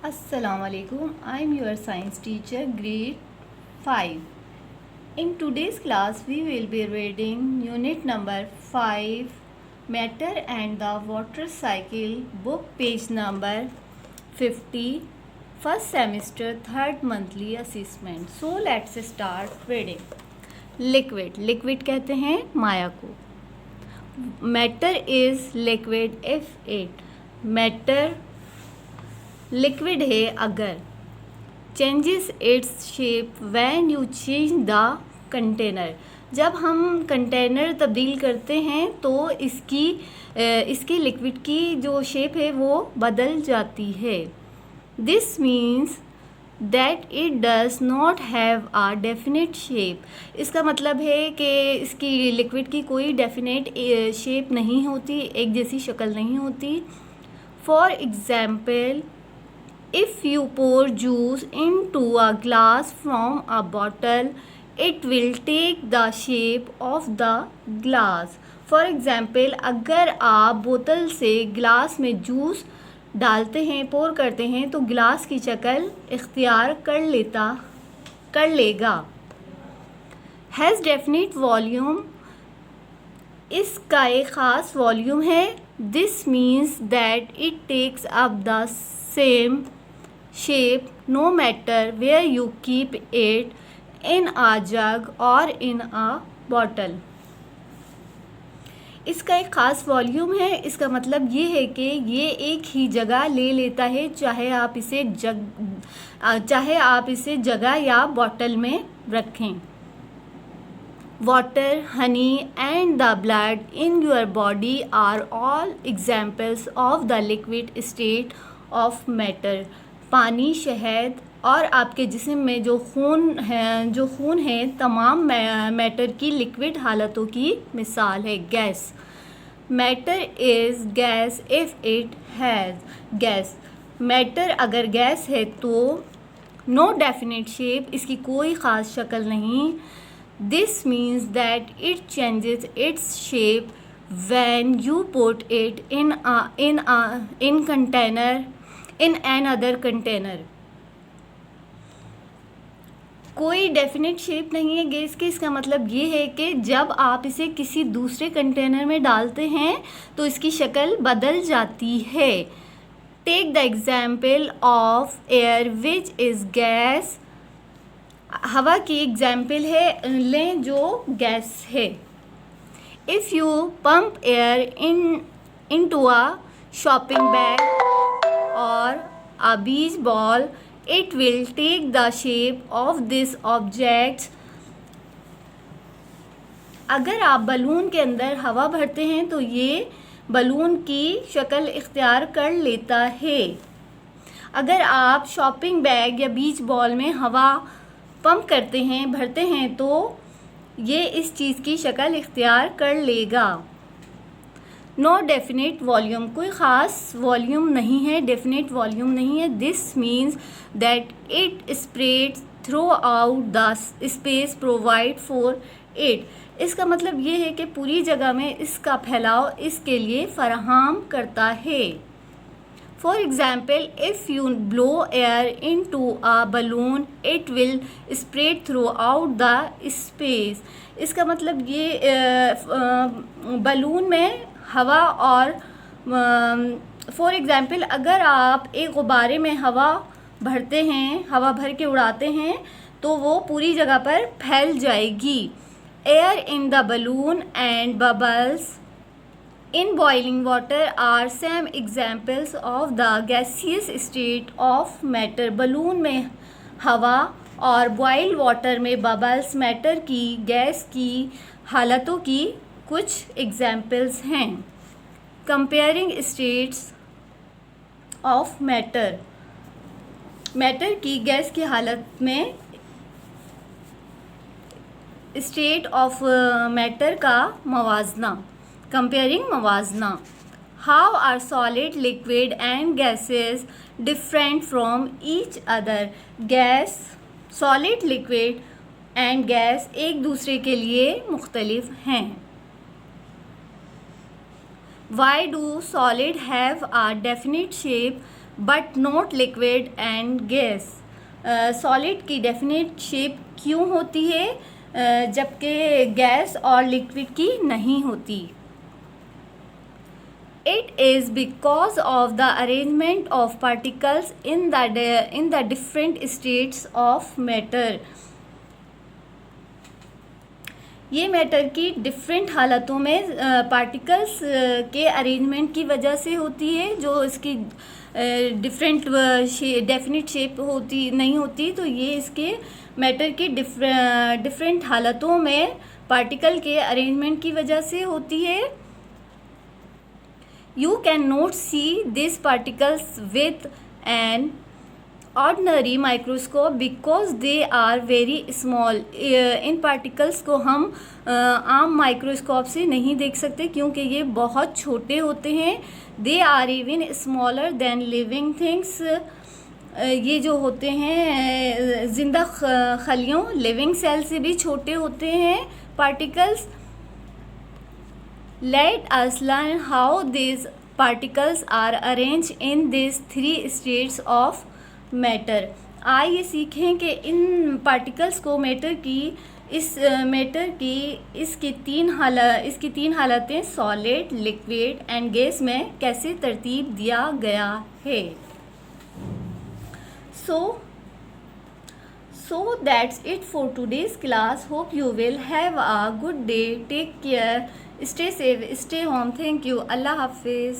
Assalamu alaikum. I am your science teacher, grade 5. In today's class, we will be reading unit number 5, Matter and the Water Cycle, book page number 50, first semester, third monthly assessment. So let's start reading. Liquid कहते हैं माया को. Matter is liquid if it. Matter liquid है अगर changes its shape when you change the container. जब हम container तब्दील करते हैं तो इसकी लिक्विड की जो शेप है वो बदल जाती है. This means that it does not have a definite shape. इसका मतलब है कि इसकी लिक्विड की कोई डेफिनेट शेप नहीं होती, एक जैसी शक्ल नहीं होती. For example, if you pour juice into a glass from a bottle, it will take the shape of the glass. For example, अगर आप बोतल से ग्लास में जूस डालते हैं, पोर करते हैं, तो ग्लास की शक्ल इख्तियार कर लेगा. Has definite volume, इसका एक ख़ास वॉल्यूम है. This means that it takes up the same shape no matter where you keep it, in a jug or in a bottle. इसका एक ख़ास वॉल्यूम है. इसका मतलब ये है कि ये एक ही जगह ले लेता है, चाहे आप इसे जगह या बॉटल में रखें. Water, honey and the blood in your body are all examples of the liquid state of matter. पानी, शहद और आपके जिस्म में जो खून है तमाम मैटर की लिक्विड हालतों की मिसाल है. Gas. Matter is gas if it has gas. Matter अगर गैस है तो नो डेफिनेट शेप, इसकी कोई ख़ास शक्ल नहीं. This means that it changes its shape when you put it in container in another container. कोई डेफिनेट शेप नहीं है गैस की. इसका मतलब ये है कि जब आप इसे किसी दूसरे कंटेनर में डालते हैं तो इसकी शक्ल बदल जाती है. Take the example of air which is gas. हवा की एग्जाम्पल है लें जो गैस है. If you pump air into a shopping bag or a beach ball, it will take the shape of this object. अगर आप बलून के अंदर हवा भरते हैं तो ये बलून की शक्ल इख्तियार कर लेता है. अगर आप शॉपिंग बैग या बीच बॉल में हवा पंप भरते हैं तो ये इस चीज़ की शक्ल इख्तियार कर लेगा. नो डेफिनेट वॉल्यूम, कोई ख़ास वॉल्यूम नहीं है, डेफिनेट वॉल्यूम नहीं है. This means that it spreads through out the space provide for it. इसका मतलब ये है कि पूरी जगह में इसका फैलाव इसके लिए फराहम करता है. For example, if you blow air into a balloon it will spread throughout the space. इसका मतलब ये बलून में हवा और फॉर एग्ज़ाम्पल अगर आप एक गुब्बारे में हवा भर के उड़ाते हैं तो वो पूरी जगह पर फैल जाएगी. Air in the balloon and bubbles in boiling water are same examples of the gaseous state of matter. Balloon में हवा और बॉइल्ड वाटर में बबल्स मैटर की, गैस की हालतों की कुछ एग्जाम्पल्स हैं. Comparing states of matter. Matter की गैस की हालत में स्टेट ऑफ मैटर का मवाजना. कंपेयरिंग मवाजना. How are solid, liquid and gases different from each other. Gas, solid, liquid and gas एक दूसरे के लिए मुख्तलिफ हैं. Why do solid have a definite shape but not liquid and gas. Solid की डेफिनेट शेप क्यों होती है जबकि गैस और लिक्विड की नहीं होती? It is because of the arrangement of particles in the different states of matter. ये मैटर की डिफरेंट हालतों में पार्टिकल्स के अरेंजमेंट की वजह से होती है, जो इसकी डिफरेंट डेफिनेट शेप होती नहीं होती, तो ये इसके मैटर की डिफरेंट हालतों में पार्टिकल के अरेंजमेंट की वजह से होती है। You cannot see these particles with an ordinary microscope because they are very small. In particles को हम आम माइक्रोस्कोप से नहीं देख सकते क्योंकि ये बहुत छोटे होते हैं। They are even smaller than living things. ये जो होते हैं जिंदा खलियों, लिविंग सेल से भी छोटे होते हैं particles. Let us learn how these particles are arranged in these three states of matter. आइए सीखें कि इन पार्टिकल्स को इसकी तीन हालतें सॉलिड, लिक्विड एंड गैस में कैसे तरतीब दिया गया है। So that's it for today's class. Hope you will have a good day. Take care. Stay safe. Stay home. Thank you. Allah Hafiz.